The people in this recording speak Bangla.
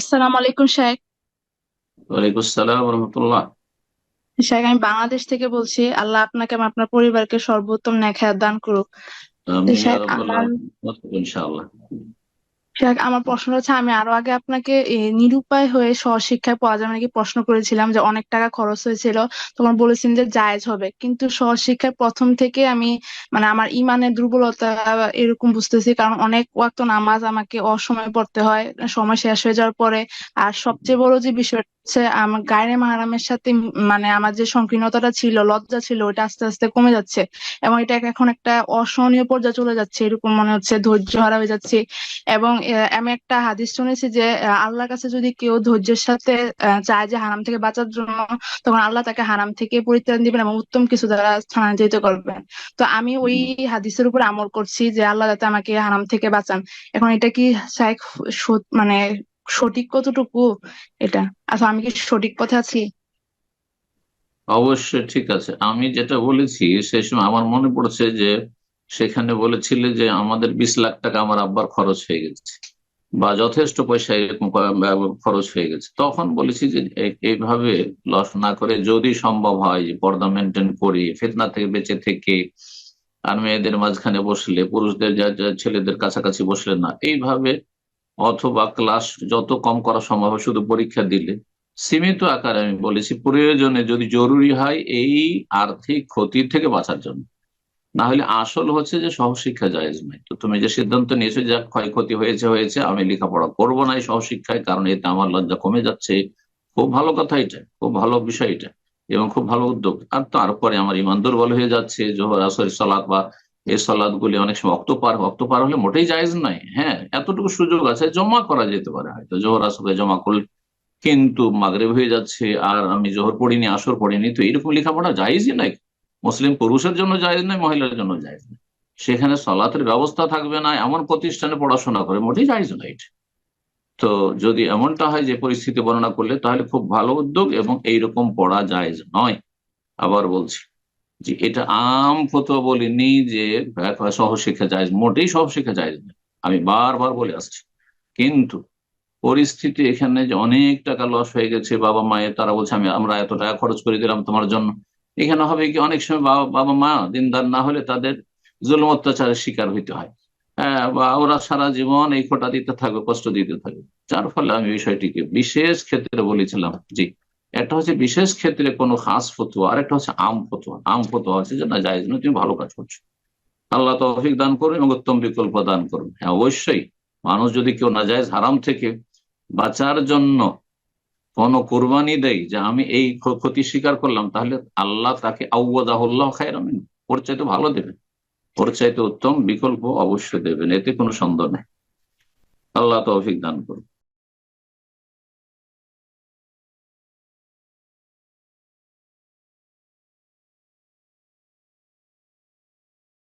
আসসালামু আলাইকুম শেখ। ওয়ালাইকুম আসসালাম রহমতুল্লাহ। শেখ, আমি বাংলাদেশ থেকে বলছি। আল্লাহ আপনাকে এবং আপনার পরিবারকে সর্বোত্তম নেক হায়াত দান করুক। তো আমিন ইয়া শেখ, রাব্বাল আমার আলামিন, ইনশাআল্লাহ। শেখ, আমার প্রশ্ন হচ্ছে, আমি আরো আগে আপনাকে নিরুপায় হয়ে সহশিক্ষায় পড়া যাবে নাকি প্রশ্ন করেছিলাম, যে অনেক টাকা খরচ হয়েছিল। তখন বলেছেন যে জায়েজ হবে, কিন্তু সহশিক্ষায় প্রথম থেকে আমি মানে আমার ইমানের দুর্বলতা এরকম বুঝতেছি, কারণ অনেক ওয়াক্ত নামাজ আমাকে অসময়ে পড়তে হয়, সময় শেষ হয়ে যাওয়ার পরে। আর সবচেয়ে বড় যে বিষয় হচ্ছে, আমার গায়রে মাহারামের সাথে মানে আমার যে সংকীর্ণতাটা ছিল, লজ্জা ছিল, ওটা আস্তে আস্তে কমে যাচ্ছে। এবং এটা এখন একটা অসহনীয় পর্যায়ে চলে যাচ্ছে, এরকম মনে হচ্ছে ধৈর্য হারা হয়ে যাচ্ছে। এবং আমি একটা হাদিস শুনেছি যে আল্লাহর কাছে যদি কেউ ধৈর্যের সাথে চায় যে হারাম থেকে বাঁচার জন্য, তখন আল্লাহ তাকে হারাম থেকে পরিত্রাণ দিবেন এবং উত্তম কিছু দ্বারা স্থানান্তরিত করবেন। তো আমি ওই হাদিসের উপর আমল করছি যে আল্লাহ যাতে আমাকে হারাম থেকে বাঁচান। এখন এটা কি শাইখ মানে সঠিক কতটুকু এটা? আচ্ছা, আমি কি সঠিক পথে আছি? অবশ্যই ঠিক আছে। আমি যেটা বলেছি সেই সময় আমার মনে পড়ছে যে সেখানে বলেছিলে যে আমাদের 20 লাখ টাকা আমার আব্বার খরচ হয়ে গেছে, বা যথেষ্ট পয়সা এরকম খরচ হয়ে গেছে। তখন বলেছি যে এইভাবে লস না করে যদি সম্ভব হয় যে পর্দা মেনটেন করি, ফিতনা থেকে বেঁচে থেকে, আর মেয়েদের মাঝখানে বসলে, পুরুষদের যা ছেলেদের কাছাকাছি বসলে না, এইভাবে অথবা ক্লাস যত কম করা সম্ভব হয়, শুধু পরীক্ষা দিলে সীমিত আকারে, আমি বলেছি প্রয়োজনে যদি জরুরি হয় এই আর্থিক ক্ষতি থেকে বাঁচার জন্য। না হলে আসল হচ্ছে যে সহশিক্ষা জায়েজ নাই। তো তুমি যে সিদ্ধান্ত নিয়েছো যে ক্ষয়ক্ষতি হয়েছে হয়েছে, আমি লেখাপড়া করবো না এই সহশিক্ষায়, কারণ এতে আমার লজ্জা কমে যাচ্ছে, খুব ভালো কথা এটা, খুব ভালো বিষয় এটা, এবং খুব ভালো উদ্যোগ। আর তারপরে আমার ইমান দুর্বল হয়ে যাচ্ছে, জোহর আসর সালাত বা এই সালাদ গুলি অনেক সময় অক্ত পার হলে মোটেই জায়েজ নাই। হ্যাঁ, এতটুকু সুযোগ আছে, জমা করা যেতে পারে, হয়তো জোহর আসরে জমা করলে। কিন্তু মাগরিব হয়ে যাচ্ছে আর আমি জোহর পড়িনি, আসর পড়িনি, তো এরকম লেখাপড়া জায়েজই নাই। মুসলিম পুরুষের জন্য জায়েজ নাই, মহিলার জন্য জায়েজ নাই। সেখানে সলাতের ব্যবস্থা থাকবে না এমন প্রতিষ্ঠানে পড়াশোনা করে মোটেই জায়েজ নাই এটা। তো যদি এমনটা হয় যে পরিস্থিতি বর্ণনা করলে, তাহলে খুব ভালো উদ্যোগ, এবং এইরকম পড়া জায়েজ নয়। আবার বলছি যে এটা ফতোয়া বলিনি যে সহশিক্ষা জায়েজ, মোটেই সহশিক্ষা জায়েজ নয়। আমি বারবার বলে আসছি। কিন্তু পরিস্থিতি এখানে যে অনেক টাকা লস হয়ে গেছে বাবা মায়ের, তারা বলছে আমরা এত টাকা খরচ করে দিলাম তোমার জন্য। এখানে হবে কি, অনেক সময় বাবা বাবা মা দিনদার না হলে তাদের জুলুম অত্যাচারের শিকার হইতে হয়। হ্যাঁ, বা ওরা সারা জীবন এই খোঁটা দিতে থাকবে, কষ্ট দিতে থাকবে। যার ফলে আমি বিষয়টিকে বিশেষ ক্ষেত্রে বলেছিলাম। জি, একটা হচ্ছে বিশেষ ক্ষেত্রে কোনো খাস ফতোয়া, আর একটা হচ্ছে আম ফতোয়া। আম ফতোয়া হচ্ছে যে না, জায়েজ নয়, তুমি ভালো কাজ করছো। আল্লাহ তৌফিক দান করুন এবং উত্তম বিকল্প দান করুন। হ্যাঁ, অবশ্যই মানুষ যদি কেউ নাজায়েজ হারাম থেকে বাঁচার জন্য কোন কোরবানি দেয় যে আমি এই ক্ষতি স্বীকার করলাম, তাহলে আল্লাহ তাকে আউয়াদাহুল্লাহ খায়রাম মিনহু, ওর চাইতে ভালো দেবেন, ওর চাইতে উত্তম বিকল্প অবশ্যই দেবেন, এতে কোনো সন্দেহ নেই। আল্লাহ তৌফিক দান করুন।